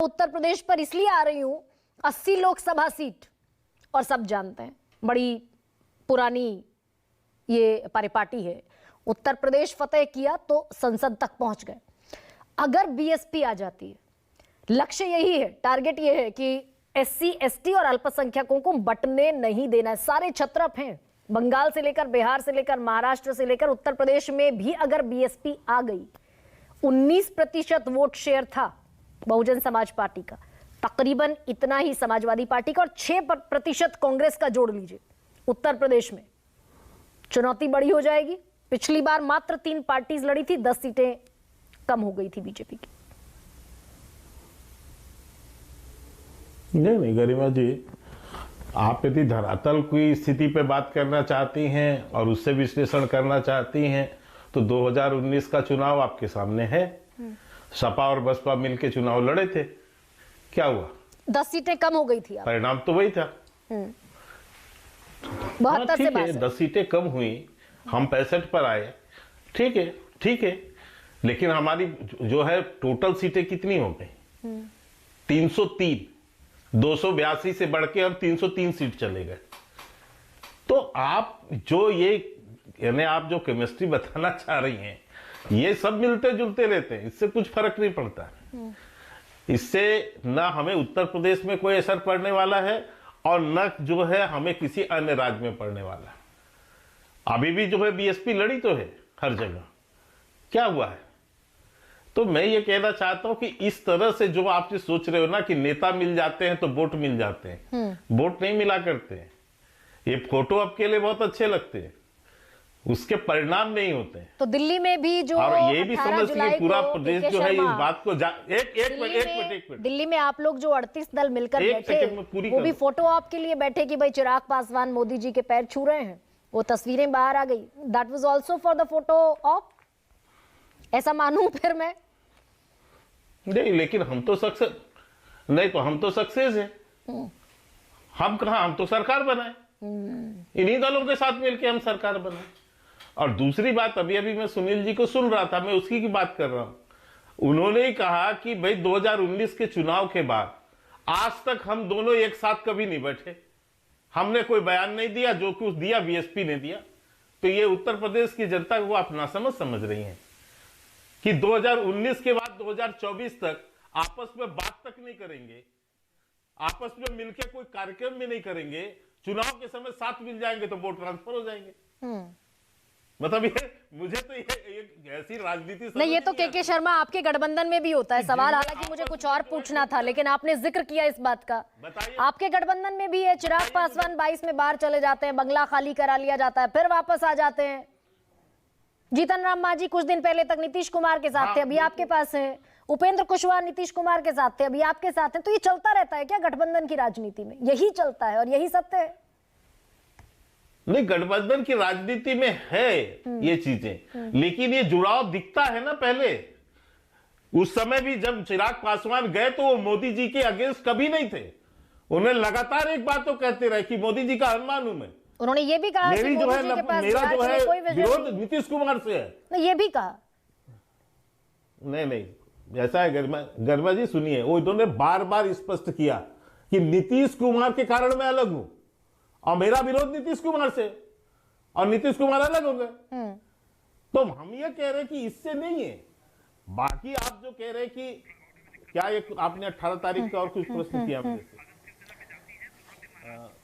उत्तर प्रदेश पर इसलिए आ रही हूं, 80 लोकसभा सीट, और सब जानते हैं बड़ी पुरानी ये पारिपाटी है। उत्तर प्रदेश फतेह किया तो संसद तक पहुंच गए। अगर बीएसपी आ जाती है, लक्ष्य यही है, टारगेट ये है कि एससी एसटी और अल्पसंख्यकों को बंटने नहीं देना है। सारे छत्रप हैं, बंगाल से लेकर बिहार से लेकर महाराष्ट्र से लेकर उत्तर प्रदेश में भी अगर बीएसपी आ गई, 19% वोट शेयर था बहुजन समाज पार्टी का, तकरीबन इतना ही समाजवादी पार्टी का, और 6% कांग्रेस का जोड़ लीजिए। उत्तर प्रदेश में चुनौती बड़ी हो जाएगी। पिछली बार मात्र 3 पार्टीज लड़ी थी, 10 सीटें कम हो गई थी बीजेपी की। नहीं गरिमा जी, आप यदि धरातल की स्थिति पे बात करना चाहती हैं और उससे विश्लेषण करना चाहती हैं तो 2019 का चुनाव आपके सामने है। सपा और बसपा मिलकर चुनाव लड़े थे, क्या हुआ? 10 सीटें कम हो गई थी। परिणाम तो वही था। 72 से 62। 10 सीटें कम हुई, हम 65 पर आए, ठीक है, लेकिन हमारी जो है टोटल सीटें कितनी हो गई? 303। 282 से बढ़ के हम 303 सीट चले गए। तो आप जो ये यानी आप जो केमिस्ट्री बताना चाह रही हैं, ये सब मिलते जुलते रहते हैं, इससे कुछ फर्क नहीं पड़ता। इससे ना हमें उत्तर प्रदेश में कोई असर पड़ने वाला है और न जो है हमें किसी अन्य राज्य में पड़ने वाला है। अभी भी जो है बीएसपी लड़ी तो है हर जगह, क्या हुआ है? तो मैं ये कहना चाहता हूं कि इस तरह से जो आप जो सोच रहे हो ना कि नेता मिल जाते हैं तो वोट मिल जाते हैं, वोट नहीं मिला करते हैं। ये फोटो आपके लिए बहुत अच्छे लगते हैं, उसके परिणाम नहीं होते हैं। तो दिल्ली में भी जो और ये भी समझ के पूरा प्रदेश जो है इस बात को एक मिनट दिल्ली में आप लोग जो 38 दल मिलकर बैठे, वो भी फोटो आपके लिए बैठे कि भाई चिराग पासवान मोदी जी के पैर छू रहे हैं, वो तस्वीरें बाहर आ गई। That was also for the photo op, ऐसा मानूं फिर मैं? नहीं, लेकिन हम तो सक्सेस नहीं, तो हम तो सक्सेस हैं। हम कहा, हम तो सरकार बनाए, इन्हीं दलों के साथ मिलकर हम सरकार बनाए। और दूसरी बात, अभी मैं सुनील जी को सुन रहा था, मैं उसकी की बात कर रहा हूं। उन्होंने ही कहा कि भाई 2019 के चुनाव के बाद आज तक हम दोनों एक साथ कभी नहीं बैठे, हमने कोई बयान नहीं दिया, जो कुछ दिया बीएसपी ने दिया। तो ये उत्तर प्रदेश की जनता को आप नासमझ समझ रही हैं कि 2019 के बाद 2024 तक आपस में बात तक नहीं करेंगे, आपस में मिलकर कोई कार्यक्रम भी नहीं करेंगे, चुनाव के समय साथ मिल जाएंगे तो वोट ट्रांसफर हो जाएंगे। मतलब ये मुझे तो ये ऐसी राजनीति नहीं, ये तो के शर्मा आपके गठबंधन में भी होता है सवाल। हालांकि मुझे कुछ और पूछना था, लेकिन आपने जिक्र किया इस बात का। आपके गठबंधन में भी है, चिराग पासवान 22 में बाहर चले जाते हैं, बंगला खाली करा लिया जाता है, फिर वापस आ जाते हैं। जीतन राम मांझी कुछ दिन पहले तक नीतीश कुमार के साथ थे, अभी आपके पास है। उपेंद्र कुशवाहा नीतीश कुमार के साथ थे, अभी आपके साथ हैं। तो ये चलता रहता है क्या गठबंधन की राजनीति में? यही चलता है और यही सत्य है। नहीं, गठबंधन की राजनीति में है ये चीजें, लेकिन ये जुड़ाव दिखता है ना। पहले उस समय भी जब चिराग पासवान गए तो वो मोदी जी के अगेंस्ट कभी नहीं थे। उन्हें लगातार एक बात तो कहते रहे कि मोदी जी का हनुमान हूं मैं। उन्होंने ये भी कहा मेरी जो है मेरा जो है विरोध नीतीश कुमार से है। नहीं, ये भी कहा नहीं, ऐसा है गरिमा जी, सुनिए, वो इन्होंने बार बार स्पष्ट किया कि नीतीश कुमार के कारण मैं अलग हूं और मेरा विरोध नीतीश कुमार से, और नीतीश कुमार अलग हो गए। तो हम ये कह रहे हैं कि इससे नहीं है। बाकी आप जो कह रहे हैं कि क्या ये आपने 18 तारीख का और कुछ प्रश्न किया मेरे से,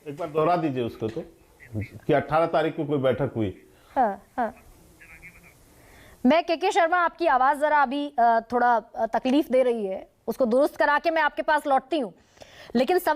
एक बार दोहरा दीजिए उसको, तो कि 18 तारीख को कोई बैठक हुई। हाँ। मैं के शर्मा, आपकी आवाज जरा अभी थोड़ा तकलीफ दे रही है, उसको दुरुस्त करा के मैं आपके पास लौटती हूँ। लेकिन